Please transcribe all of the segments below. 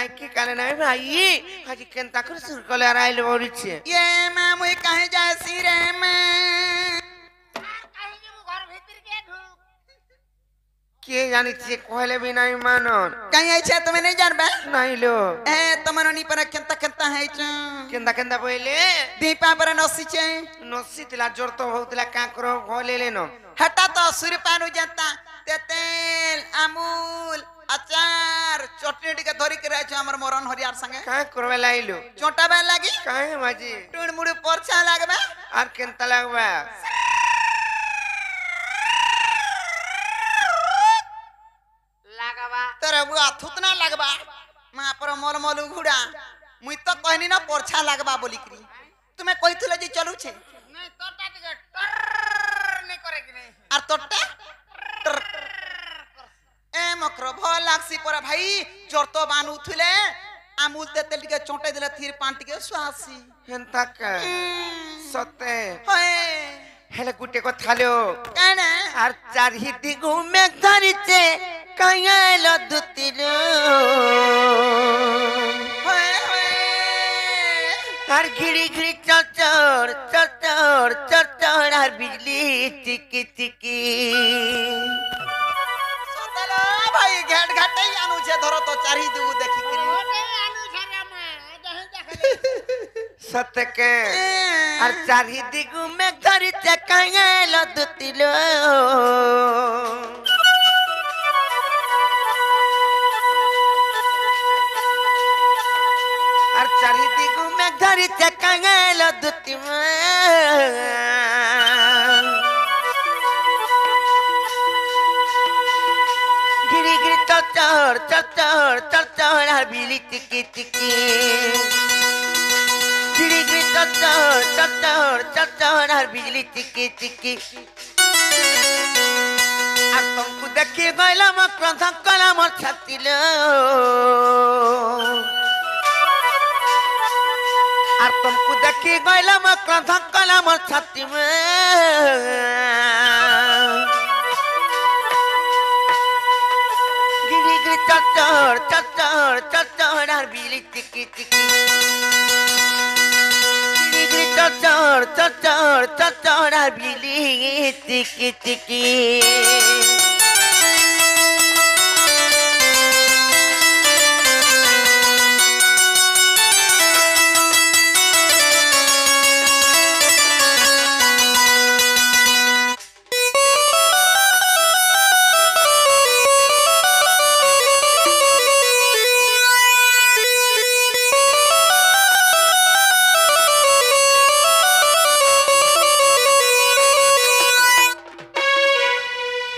নাই কি কানে নাই ভাই আজি কেনতা করে সুর কলে আর আইলো বলিছে ये मैं मुई कहे जासी रे मैं কে জানিছে কইলে বি নাই মানন कहीं ऐसे तुम्हें नहीं जान बे নাইলো ए तुम्हारे पर केंता केंता है কেনতা কেনতা বইলে दीपा पर नसी चे নসি তিলা জোর তো হউতলা কাকর ভলেলে ন हटा तो सूर्य पानु जाता तेल अमूल अचार चटनी टिके धरी के रह हमर मरन हरियार संगे কাই করবে লাইলো चोटा बे लागी কাই মাজি टुण मुड़ी परछा लागबे আর কেনতা লাগবা লাগাবা तेरे बुआ थुतना लगबा मां पर मोल मोल उघुड़ा मुई तो कहनी ना परछा लगबा बोली करी तुम्हें कहिथले जे चलू छे নাই তোটা টিকে টর নে করে কি নাই আর তোटे ए मकरो भल लागसी पर भाई जोर तो बानु थुले अमूल तेल टिके चोटे देले थीर पान टिके सुआसी হেনতা কা সতে होए হেলে গুটে কথা লো काना আর চারিদি ঘুমে ধরিছে কাইল দুতিল होए होए আর ঘিড়ি ঘিড়ি চচর চচর চচর আর বিজলি টিকি টিকি सोतलो भाई घाट घाटे आनु छे धरो तो चारी दुगु देखि करी সতকে আর চারিদি ঘুমে ধরিছে কাইল দুতিল আর চারিদি ঘুমে ধরিছে কাইল দুতিল গিরি গিরি চচর চচর চচর আর বিলি টিকি টিকি গিরি গিরি চচর চচর চচর আর বিজলি টিকি টিকি আর তমকু দেখি গইলাম ক্রধ কলাম ছাতিল আর তমকু দেখি গইলাম ক্রধ কলাম ছাতি গিরি গিরি চচর চচর চচর আর বিজলি টিকি টিকি গিরি গিরি চচর চচর চচর আর বিজলি টিকি টিকি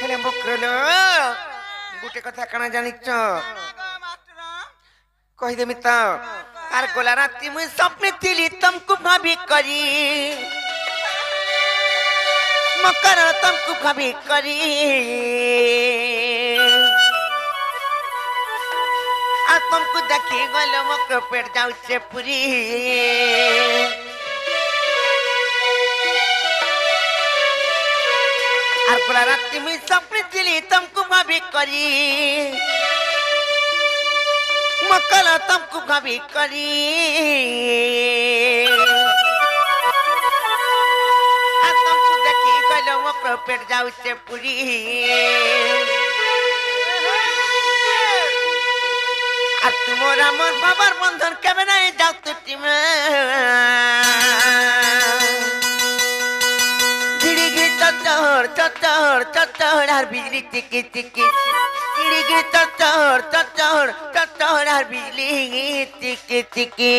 হেলে বকরলো গুটে কথা কানা জানিছ কহিদেমি তো আর গোলা রাতি মুই স্বপ্নে ଥିଲି তমকু ভাবি করি মকর তমকু ভাবি করি আর তমকু দেখি গল মকর পেট যাউছে পুরি আর গোলা রাতি মুই স্বপ্নে ଥିଲି তমকু ভাবি করি মকল তমকু ভাবি করি আর তমকু দেখি গল মকর পেট যাউছে পুরি আর তুমর আমার বাবার বন্ধন কেমন যাও তো টিমে গিরি গিরি চচর চচর চচর আর বিজলি টিকি টিকি গিরি গিরি চচর চচর চচর আর বিজলি টিকি টিকি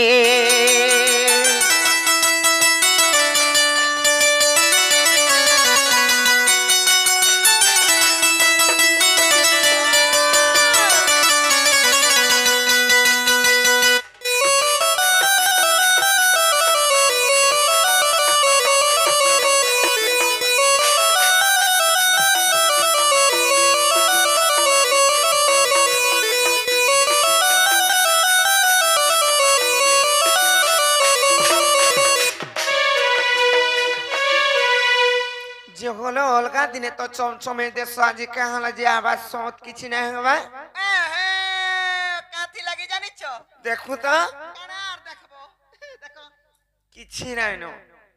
যে হলো অলগা দিনে তো চমচমে দেশ আজি কাহালা যে আবার সত কিছু নাই হবা काथी लगी जानिछ দেখো তো কানা আর দেখবো দেখো କିଛି নাই ন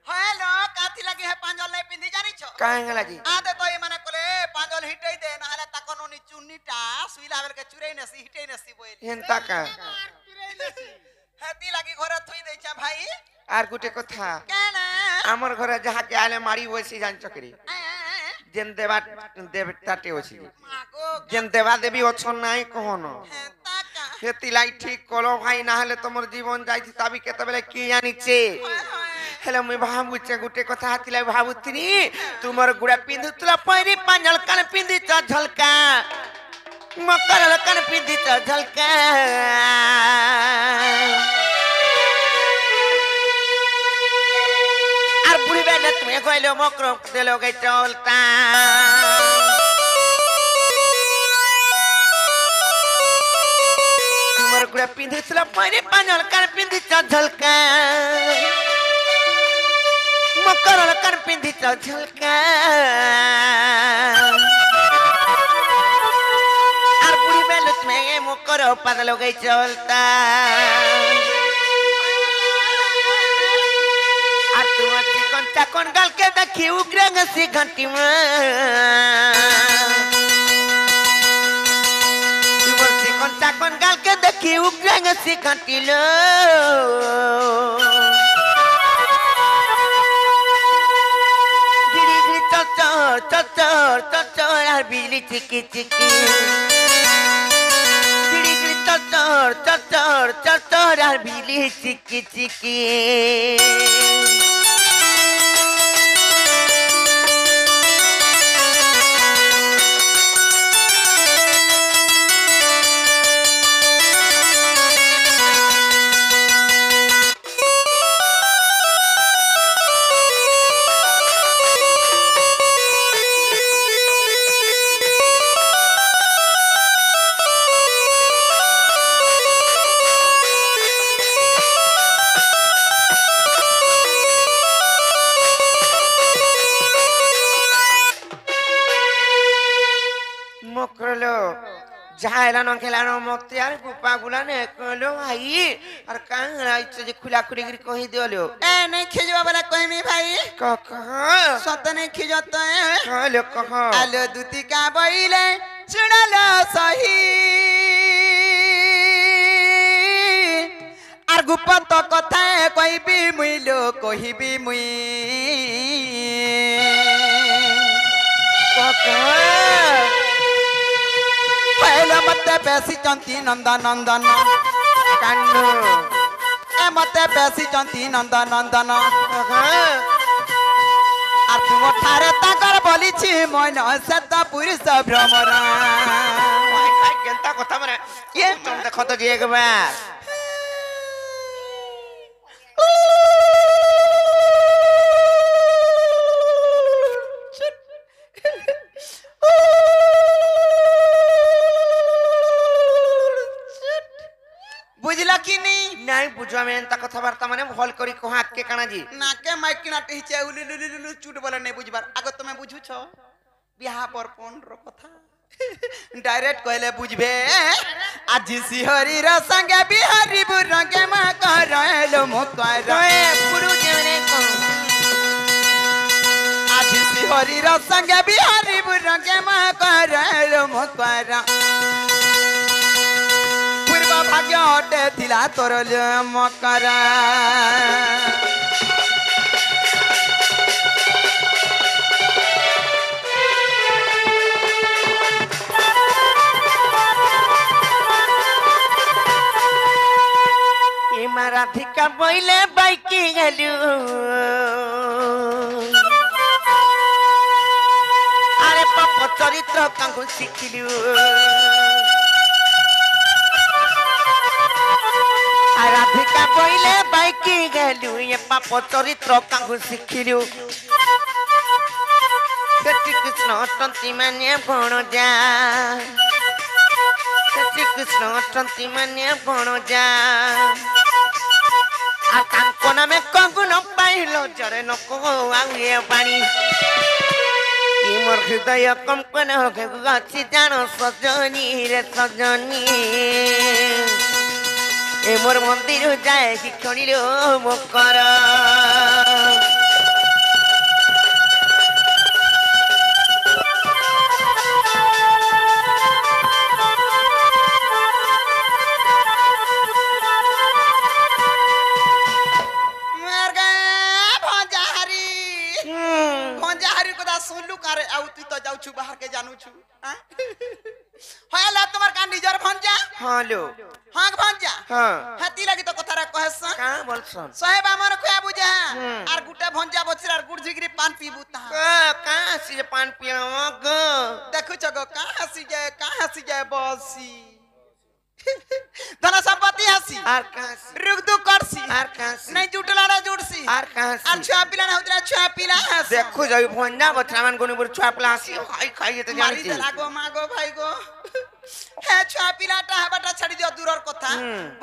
হ্যালো কাথি লাগি হে পাঞ্জল নাই পিন্ধি জানিছ କାହିଁକି ଲାଗି আদে তো এ মানে কলে পাঞ্জল হিটেই দে না হলে তাকো ননি চুন্নিটা সুইলা বেলকে চুরাই নেছি হিটেই নেছি বইল ହେନ୍ତା କା হেতি লাগি ঘরে থুই দেইছা ভাই আর ଗୋଟେ କଥା কেন আমার ঘরে যাহাকে আলে মারি বসি জানিছ কিরি যেন দেবা দেবতাটে অছি মাগো যেন দেবা দেবী অছন নাই কহন তাকা হেতি লাই ঠিক কলো ভাই না হলে তোমার জীবন যাইছি তাবি কেতবেলে কি জানিছে হেলে মুই ভাবুছে গোটে কথা হাতিলাই ভাবুতিনি তোমার গুড়া পিন্ধুতলা পয়রি পাঞ্জল কান পিন্ধিছ ঝলকা মকর কান পিন্ধিছ ঝলকা আর বুড়ি বেলা তুমি কইলো মকর দেলো গে চলতা তোমার গুড়া পিন্ধিতলা পয়রি পাঞ্জল কান পিন্ধিছ ঝলকা মকর কান পিন্ধিছ ঝলকা আর বুড়ি বেলা তুমি মকর পাদল গে চলতা আর তোমার চিকন চাকন গালকে দেখি উগ্র গেছি ঘাটি তোমার চিকন চাকন গালকে দেখি উগ্র গেছি ঘাটিল গিরি গিরি চচর চচর চচর আর বিজলি চিকি চিকি গিরি গিরি চচর চচর চচর আর বিজলি চিকি চিকি মকরলো যাইলানো খেলানো মক্তি আর গুপা গুলা নে কলো ভাই আর কাং আইছে যে খুলা খুলি করে কহি দিওলো এ নাই খিজবা বলা কইমি ভাই কখ সতনে খিজত কলো কখ আলো দুতিকা বইলে শুনালো সহি আর গুপত কথা কইবি মুইলো কহিবি মুই কখ পহলে মতে বেশি চন্তি নন্দন নন্দন কান্নু এ মতে বেশি চন্তি নন্দন নন্দন কখ আর তুম ঠারে তাকর বলিছি মন সত পুরুষ ভ্রমর ভাই ভাই কেনতা কথা মানে এ তুমি দেখো তো যে একবার বুঝলা কি নি নাই বুঝো আমি এনতা কথাবার্তা মানে ভল করি কহা কে কানা জি নাকে মাইকিনা টিছে উলুলুলুলু চুট বলে নেই বুঝবার আগে তুমি বুঝুছ বিহা পরপন র কথা ডাইরেক্ট কইলে বুঝবে আজি সিহরির সঙ্গে বিহারি বুরঙ্গে মা করলো মুকর রয়ে পুরু যেনে কহ আজি সিহরির সঙ্গে বিহারি বুরঙ্গে মা করলো মুকর পূর্ব ভাগ্য অটে থিলা তোর মকর এমা রাধিকা বইলে বাইকি গেলু আরে পাপ চরিত্র কাঙ্কু শিখিলু আর রাধিকা বইলে বাইকি গেলু এ পাপ চরিত্র কাঙ্কু শিখিলু শ্রীকৃষ্ণ অটন্তি মানে বণ যা শ্রীকৃষ্ণ অটন্তি মানে বণ যা আর তাঙ্ক নামে কগুণ পাইল জরে নক আউয়ে পানি মোর হৃদয় কম্পন গছি জান সজনী রে সজনী এ মোর মন্দির যায় কি খনিল মকর सुनलू कारे आउ तू तो जाऊ छु बाहर के जानू छु हां ला तुम्हार का निजर भंजा हां लो हां भंजा हां हाती लगी तो कथारा कहस का बोलसन साहेब हमर खुया बुझा आर गुटा भंजा बचर आर गुड़ झिगरी पान पीबू ता का से पान पियावा ग देखु छगो का हसी जाए बसी धन संपत्ति हसी आर कासी रुक दु करसी आर कासी नहीं जुटला रे जुटसी आर कासी आर छुआ पिला ना उतरा छुआ पिला हस देखो जाई भंडा बथरामान कोनी बुर छुआ प्लासी खाई खाई तो मारी जानती दला गो मागो भाई गो हे छुआ पिलाटा हबाटा छाड़ी दियो दूरर कथा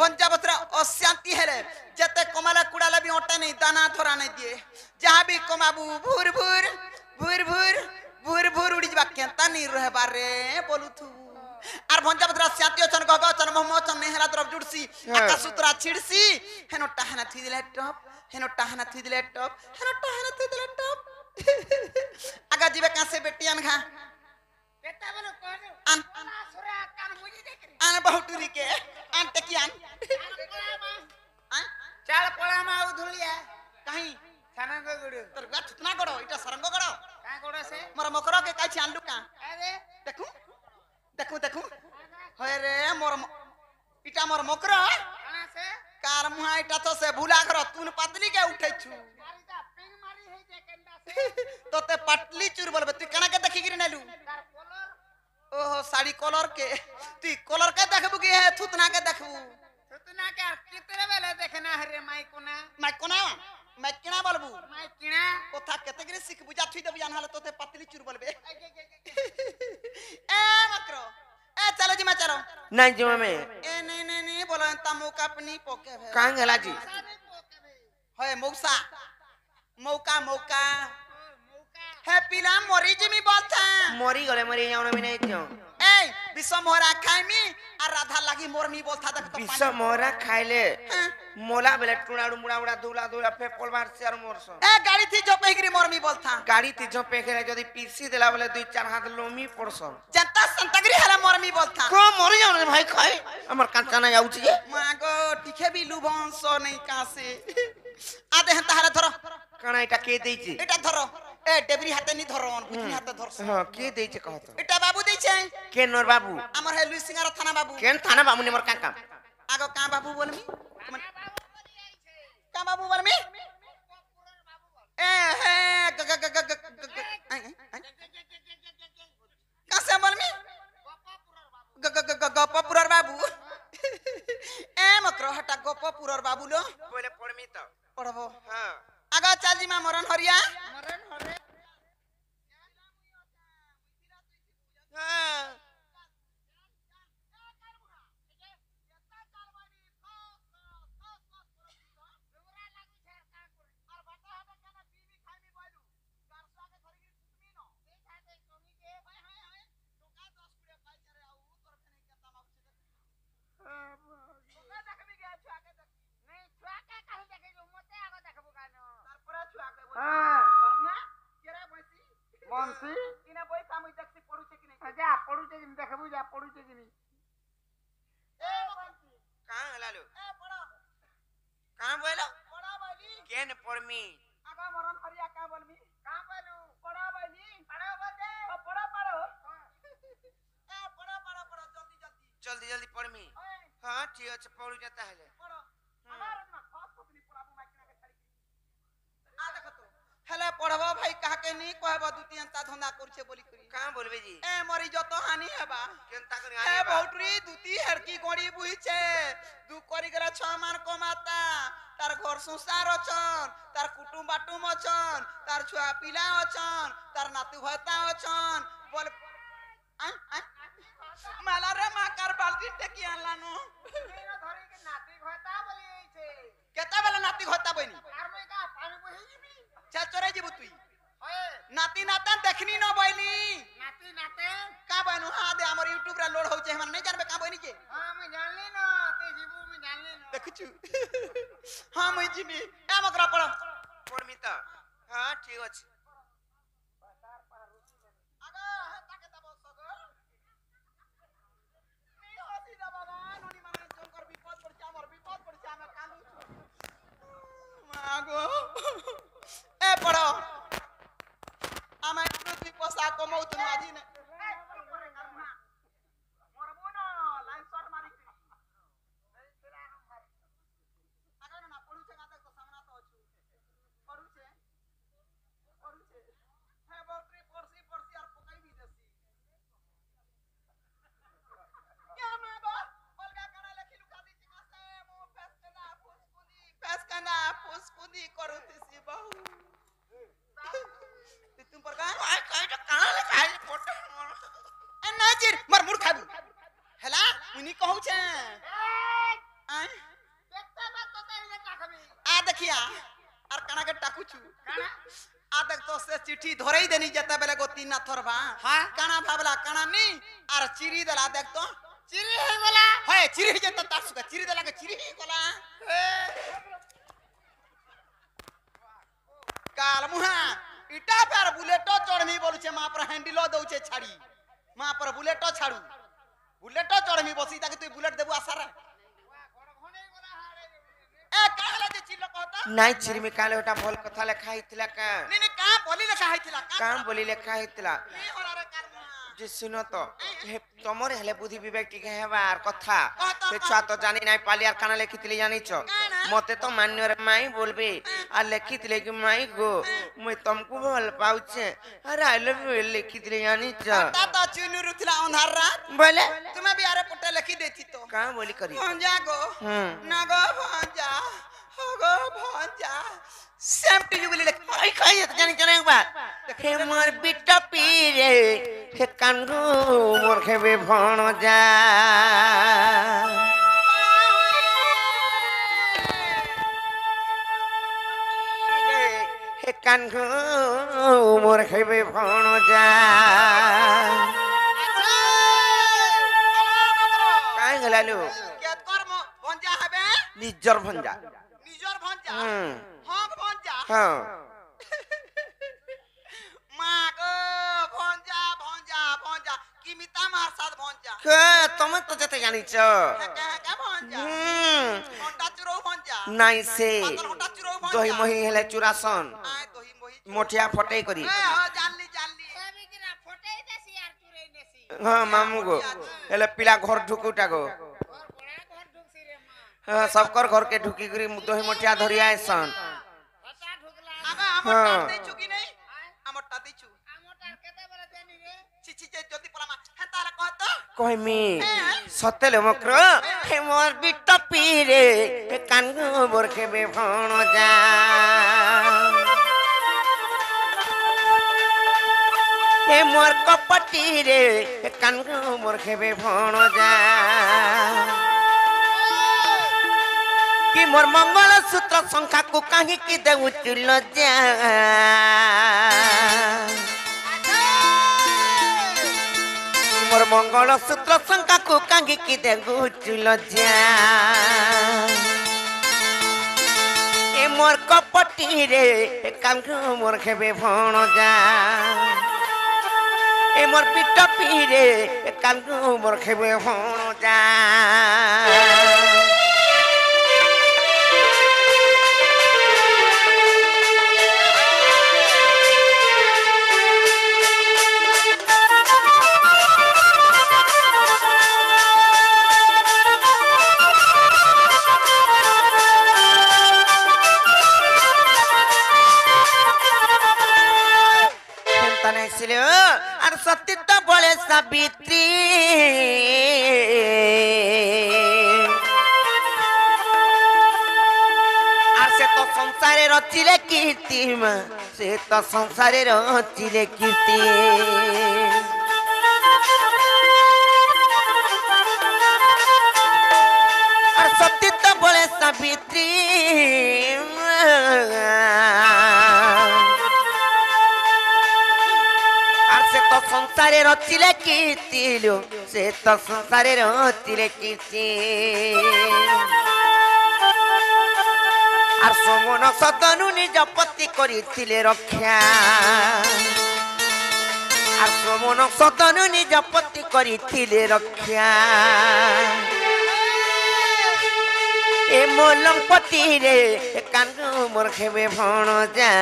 बंजा बतरा अशांति हेले जते कमाला कुडाला भी ओटा नहीं दाना थोरा नहीं दिए जहां भी कमाबू भूर भूर भूर भूर भूर भूर उड़ी जबा केंता नहीं रहबा रे बोलू तू आर भंजा बतरा शांति चन गगो चन मोहम्मद चन नेहरा तरफ जुड़सी आकाश सूत्रा छिड़सी हेनो टाहना थी दिले टॉप हेनो टाहना थी दिले टॉप हेनो टाहना थी दिले टॉप आगा जीवे का से बेटियान घा बेटा बोलो कौन अन सुरा कान मुजी देख रे अन बहुटुरी के अन टकियान अन चाल पळा मा उधुलिया कहीं सरंग गडो तर गा छुतना गडो इटा सरंग गडो का गडो से मोर मकरो के काई आलू का अरे देखू देखू देखू होय रे मोर इटा मोर मकरो कना से कार मुहा इटा तो से भूला कर तून पतली के उठै छु मारीदा पिंग मारी है जे कंडा से तोते पटली चुर बोलबे तू कना के देखि गिर नेलू ओहो साड़ी कलर के तू कलर के देखबू की है थुतना के देखबू थुतना के कितने बेले देखना है रे माई कोना मैं किना बोलबू मैं किना कोथा केते गिरी सिख बुझा थुई देबू जानहाले तोते पतली चुर बोलबे ए मकरो ए चलो जी मैं चलो नहीं जी में ए नहीं बोलो ता मौका अपनी पोके है कांग हला जी होय मौसा मौका मौका है पिला मोरी जी मी बोलता मरी गले मरी जाऊना में नहीं क्यों ए विश्व मोहरा खाइमी आ राधा लागी मोर मी बोलता देख तो विश्व मोहरा खाइले मोला बेले टुणाडू मुडाउडा दूला दूला फेपल मार से और मोरसो ए गाड़ी थी जो पेगरी मोर मी बोलता गाड़ी ती जो पेखरे जदी पीसी देला बोले दुई चार हाथ लोमी पड़सन जनता संतगरी हला मोर मी बोलता को मरी जाऊना भाई खाए हमर कांचा ना जाऊ छी मागो टिखे भी लुबंसो नहीं का से आ दे हता हरा धरो कणा इटा के देई छी एटा धरो ए डेबरी हाथे नहीं धरो बुझनी हाथे धरस हां के देई छी कहत एटा बाबू देई छै के नोर बाबू हमर है लुई सिंगार थाना बाबू केन थाना बाबू ने मोर काका आगो का बाबू बोलमी का बाबू बोलमी ए हे ग ग ग ग का से बोलमी गप्पपुरर बाबू ए मकरो हटा गप्पपुरर बाबू लो बोले पड़मी तो पढ़बो हां आगा चाजी मा मरन हरिया हां बंसी इना बोई काम देखसी पडुचे कि नहीं जा पडुचे कि देखबू जा पडुचे कि नहीं ए बंसी कहां हला लो ए पड़ो कहां बोलो पड़ा बोली केन पड़मी आगा मरन हरिया का बोलमी का बोलू पड़ा बोली पड़ा बोले ओ पड़ा ए पड़ा जल्दी जल्दी पड़मी हां ठीक है पडु जाता है पड़ो हमार में खास पत्नी पड़ाबू माइकना के छड़ी आ देखो तो हेले पढ़बो भाई कहा के नहीं कहबो दुती अंता धंधा करछे बोली करी कहां बोलबे जी ए मरी जतो हानि हेबा केनता करी ए हानि बहुटरी दुती हरकी गोड़ी बुहिचे दु करी गरा छ मान को माता तार घर संसार अछन तार कुटुंब बाटुम अछन तार छुआ पिला अछन तार नातु भता अछन बोल माला रे माकर बाल्टी टेकी आनलानो मेरा धरी के नाती भता बोली छे केता बेला नाती भता बनी आर में का पानी बही जिमी चल चोरे जीबू तुई ओए नाती नातन देखनी न बोली नाती नातन का बनु हां दे हमर YouTube रे लोड होचे हम नहीं जानबे का बनी के हां मैं जानली न ते जीबू मैं जानली न तो देखुछु हां मुई जिमी ए मकरा पड़ पढ़मी तो हाँ ठीक अच्छे आगा हे ताके दबो सगो नी हसी दबो ना नोनी माने जोकर विपद पड़छा हमर विपद पड़छा हम कांदू मागो ए पड़ो आमे पृथ्वी पोसा कमौत नाजी ने मरबो ना लाइन शॉट मारी आगा ना पड़ुछे गाते तो सामना तो अछु पड़ुछे हे बकरी परसी और पकाई भी देसी क्या मागो अलगा काना लेखि लुका दिछि मासे मो फेस काना फुसकुंदी करूतिसी बहु तुम पर का कहीं तो कहाँ ले खाई फोटो ए नाजिर मर मुर खाबू हेला उनी कहू छे आय देखते बात तो तेरे का खबी आ देखिया और काना के टाकू छु आ देख तो से चिट्ठी धरई देनी जता बेले गो तीन थरबा हां काना भाबला काना नी और चिरी देला देख तो चिरी है बोला है चिरी जे तो तासु का चिरी देला के चिरी गला काल मुहा इटा पर बुलेटो चढ़मी बोलु छे मां पर हैंडलो दउ छे छाड़ी मां पर बुलेटो छाड़ू बुलेटो चढ़मी बसी ताके तू बुलेट देबू आसारा ए कागला जे चिल्लो कहता नहीं चिरमी काले ओटा भल कथा लेखा हितला का नी नी का बोली लेखा हैतिला काम बोली लेखा हितला नी होला रे काल मुहा जे सुनो तो हे तमर हेले बुद्धि विवेक टिके हेबार कथा कहता से छुआ तो जानी नहीं पाली आर काना लेखितली जानी छ मते तो मान्य रे माई बोलबे आ लेखितले कि माई गो मैं तुमको भल पाउछे अरे आई लव यू लेखितले जानी छ ता तो चुनु रुथला अंधार रात बोले तुम्हें भी आरे पुट्टे लिखी देती तो कहां बोली करी भंजा गो ना गो भंजा हो गो भंजा सेम टू यू बोली लिख आई खाई त जानी जाने एक बात हे मोर बिट्टा पीरे हे कानगो मोर खेबे भण जा हे कानगो मोर खेबे भण जा काई गलालु के कर्म भंजा हबे निजर भंजा निजर भंजा हम्म हां भंजा हां मां गो भंजा भंजा भंजा किमिता मार साथ भंजा के तुम तो जते जानी छ का भंजा होंडा चुरो भंजा नाई से पातल होंडा चुरो भंजा दही मही हेले चुरासन आय दही मोही मोठिया फटई करी ए हो जानली सभी गिरा फोटे देसी यार चुरे देसी हाँ मामू गो हेले पिला घर ढुकुटा गो और बड़ा घर ढुकसी रे मां हाँ सबकर घर के ढुकी करी दही मोठिया धरी आइसन हटा ढुकला आगा हाँ। हमर दे चुकी नहीं हमर टा देचु आमोटार केते बोले देनी रे छिछि जे जल्दी परामा हे तारा कहत कहमी सतेले मक्र हे मोर बिट्टा पीरे हे कानगो मोर खेबे भण जा हे मोर कपटी रे हे कानगो मोर खेबे भण जा कि मोर मंगल सूत्र संख्या को काहे की देउ चुल जा मोर मंगल सूत्र संख्या को काहे की देउ चुल जा ए मोर कपटी रे कानगो मोर खेबे भण जा ए मोर पिट्टा पीरे कानगो मोर खेबे भण जा और सत्य तो बोले सावित्री और से तो संसारे रचिले कीर्ति से तो संसारे रचिले कीर्ति और सत्य तो बोले सावित्री तो संसारे रचिले कीर्ति से तो संसारे रचिले कीर्ति আর সমন সতনু নিজ পতি করিছিলে রক্ষা আর সমন সতনু নিজ পতি করিছিলে রক্ষা এ মলং পতি রে কানু মোর খেবে ভণ যা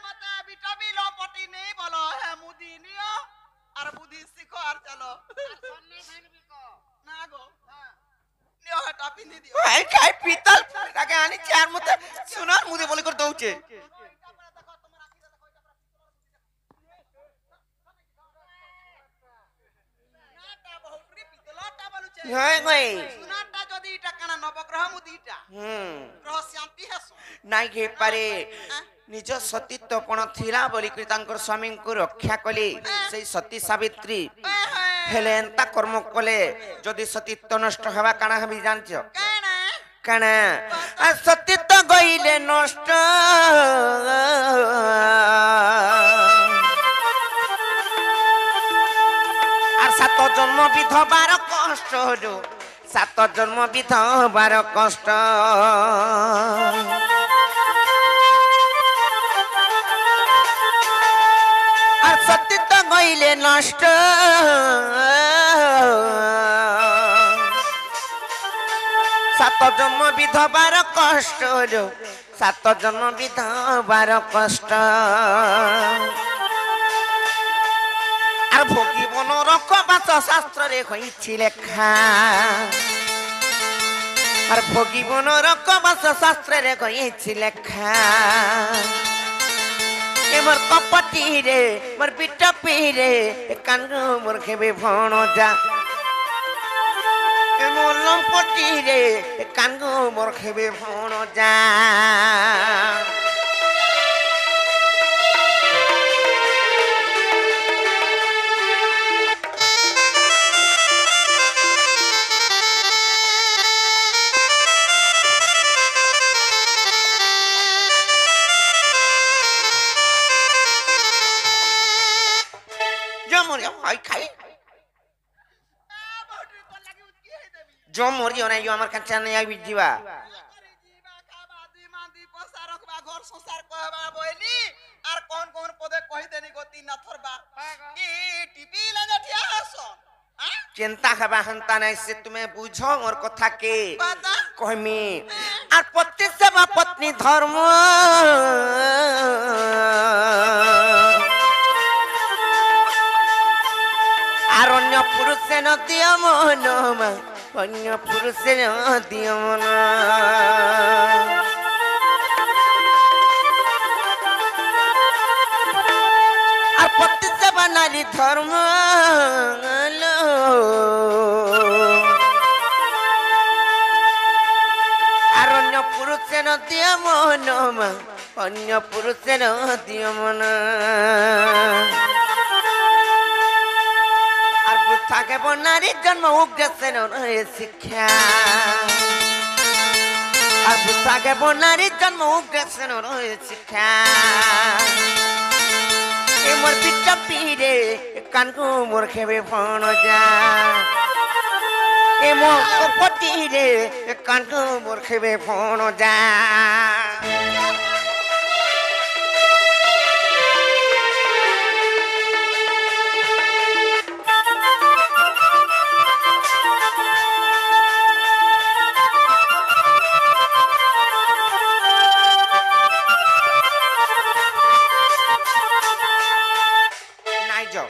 মতে বিটবি লপটি নেই বলো হ্যাঁ মুদি নিও আর বুদ্ধি শিখো আর চলো সন্নে ভাইনবি কো না গো নিও হাটা পিন্ধি দিও ভাই খাই পিতল তাকে আনি চার মতে সোনার মুদে বলি করে দউছে নাটা বহুটরি পিতলটা বলুছে হ্যাঁ গই সুনাটা যদি এটা কানা নবগ্রহ মুদিটা গ্রহ শান্তি হেসো নাই গে পারে নিজ সতীত্বপণ থিলা বলি করে তাঙ্কর স্বামীଙ୍କୁ রক্ষা কলে সেই সতী সাবিত্রী হেলে এন্তা কর্ম কলে যদি সতীত্ব নষ্ট হবা কানা হবি জানছ কেনা কানা আর সতীত্ব গইলে নষ্ট আর সাত জন্ম বিধবার কষ্ট সাত জন্ম বিধবার কষ্ট আর সতীত্ব গইলে নষ্ট সাত জন্ম বিধবার কষ্ট সাত জন্ম বিধবার কষ্ট আর ভোগীবন রকবাস শাস্ত্রে হইছি লেখা আর ভোগীবন রকবাস শাস্ত্রে হইছি লেখা এমর কপটি রে মোর পিটপি রে কানু মোর খেবে ভণ যা এমর লম্পটি রে কানু মোর খেবে ভণ যা খাই বহুটরি কোন লাগি উৎকি হই দেবি जो मरियो ना यो আমার কাছে নাই আইবি দিবা করে জিবা খাবা দুই মাদি পয়সা রাখবা ঘর সংসার কহবা বইলি আর কোন কোন পদে কই দেনি গতি না থরবা কি টিভি লাগা ঠিয়া হসন চিন্তা খাবা হন্তা নাই সে তুমি বুঝো মোর কথা কে বাদা কহমি আর পতি সেবা পত্নী ধর্ম আর অন্য পুরুষে নদিও মন অন্য পুরুষে নদিও মন আর পতি সেবা নারী ধর্ম আর অন্য পুরুষে নদিও মন অন্য পুরুষে নদিও মন আর বুথাকে নারীর জন্ম উগ্রেছেন শিক্ষা আর বুথাকে নারীর জন্ম উগ্রেছেন শিক্ষা এ মোর পিঠা পিড়ে কানকু মোর খেবে ফোন যা এ মোর কপটি রে কানকু মোর খেবে ফোন যা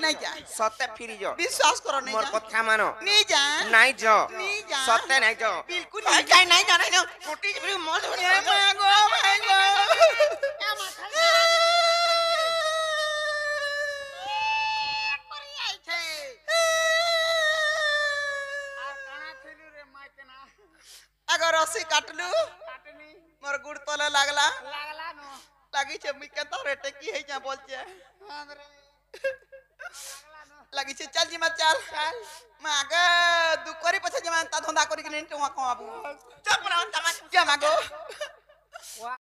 নাই যা সতে ফিরি যাও বিশ্বাস করো নাই মোর যা কথা মানো নি যা নাই যাও নি যা সতে নাই যাও বিলকুল নাই যাই নাই জানাই না কোটি জিবি মন ধরে এ মা গো ভাই গো এ মাথা করি আইছে আর কানা থইলু রে মাইকে না अगर रस्सी काटलू কাটনি मोर गुड़ तले लागला লাগলা নো लागी छे मुई के तोरे टेकी है जा बोल छे আরে লাগলা নো লাগিছে চাল জিমা চাল মাগো দুকরি পছে জিমা তা ধন্দা করি কি নেই তোমা কমাবু চপ না তামা যা মাগো